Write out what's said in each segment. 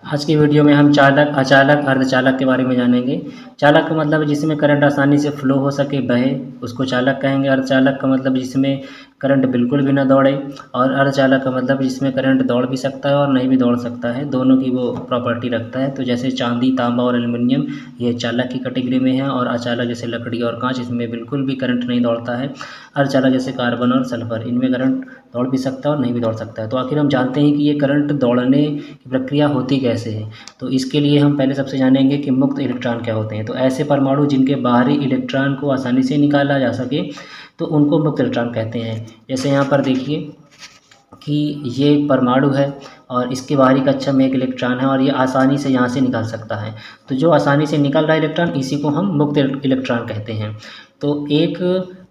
आज की वीडियो में हम चालक, अचालक, अर्धचालक के बारे में जानेंगे। चालक का मतलब जिसमें करंट आसानी से फ्लो हो सके, बहे, उसको चालक कहेंगे। अर्धचालक का मतलब जिसमें करंट बिल्कुल भी ना दौड़े, और अर्धचालक का मतलब जिसमें करंट दौड़ भी सकता है और नहीं भी दौड़ सकता है, दोनों की वो प्रॉपर्टी रखता है। तो जैसे चांदी, तांबा और एल्युमिनियम ये चालक की कैटेगरी में है, और अचालक जैसे लकड़ी और कांच, इसमें बिल्कुल भी करंट नहीं दौड़ता है। अर्धचालक जैसे कार्बन और सल्फर, इनमें करंट दौड़ भी सकता है और नहीं भी दौड़ सकता है। तो आखिर हम जानते हैं कि ये करंट दौड़ने की प्रक्रिया होती कैसे है। तो इसके लिए हम पहले सबसे जानेंगे कि मुक्त इलेक्ट्रॉन क्या होते हैं। तो ऐसे परमाणु जिनके बाहरी इलेक्ट्रॉन को आसानी से निकाला जा सके तो उनको मुक्त इलेक्ट्रॉन कहते हैं। जैसे यहाँ पर देखिए कि ये एक परमाणु है और इसके बाहरी कक्षा में एक इलेक्ट्रॉन है और ये आसानी से यहाँ से निकल सकता है। तो जो आसानी से निकल रहा है इलेक्ट्रॉन, इसी को हम मुक्त इलेक्ट्रॉन कहते हैं। तो एक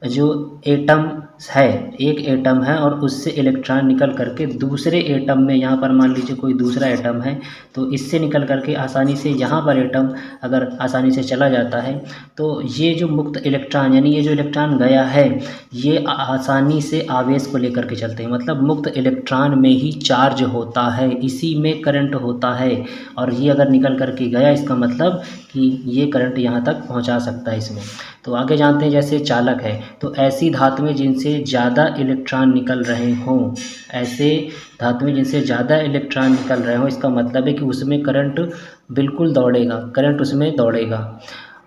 जो एटम है, एक एटम है और उससे इलेक्ट्रॉन निकल करके दूसरे एटम में, यहाँ पर मान लीजिए कोई दूसरा एटम है, तो इससे निकल करके आसानी से यहाँ पर एटम अगर आसानी से चला जाता है, तो ये जो मुक्त इलेक्ट्रॉन, यानी ये जो इलेक्ट्रॉन गया है, ये आसानी से आवेश को लेकर के चलते हैं। मतलब मुक्त इलेक्ट्रॉन में ही चार्ज होता है, इसी में करंट होता है, और ये अगर निकल करके गया, इसका मतलब कि ये करंट यहाँ तक पहुँचा सकता है इसमें। तो आगे जानते हैं, जैसे चालक है, तो ऐसी धातुएं जिनसे ज़्यादा इलेक्ट्रॉन निकल रहे हों, ऐसे धातुएं जिनसे ज़्यादा इलेक्ट्रॉन निकल रहे हों, इसका मतलब है कि उसमें करंट बिल्कुल दौड़ेगा, करंट उसमें दौड़ेगा।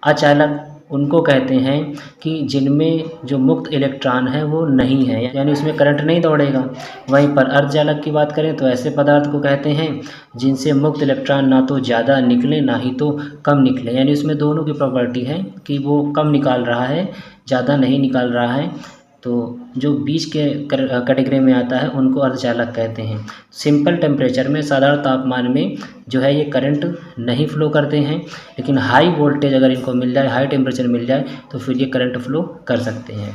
अचालक उनको कहते हैं कि जिनमें जो मुक्त इलेक्ट्रॉन है वो नहीं है, यानी उसमें करंट नहीं दौड़ेगा। वहीं पर अर्धचालक की बात करें तो ऐसे पदार्थ को कहते हैं जिनसे मुक्त इलेक्ट्रॉन ना तो ज़्यादा निकले ना ही तो कम निकले, यानी उसमें दोनों की प्रॉपर्टी है कि वो कम निकाल रहा है, ज़्यादा नहीं निकाल रहा है। तो जो बीच के कैटेगरी में आता है उनको अर्धचालक कहते हैं। सिंपल टेम्परेचर में, साधारण तापमान में जो है ये करंट नहीं फ्लो करते हैं, लेकिन हाई वोल्टेज अगर इनको मिल जाए, हाई टेम्परेचर मिल जाए, तो फिर ये करंट फ्लो कर सकते हैं।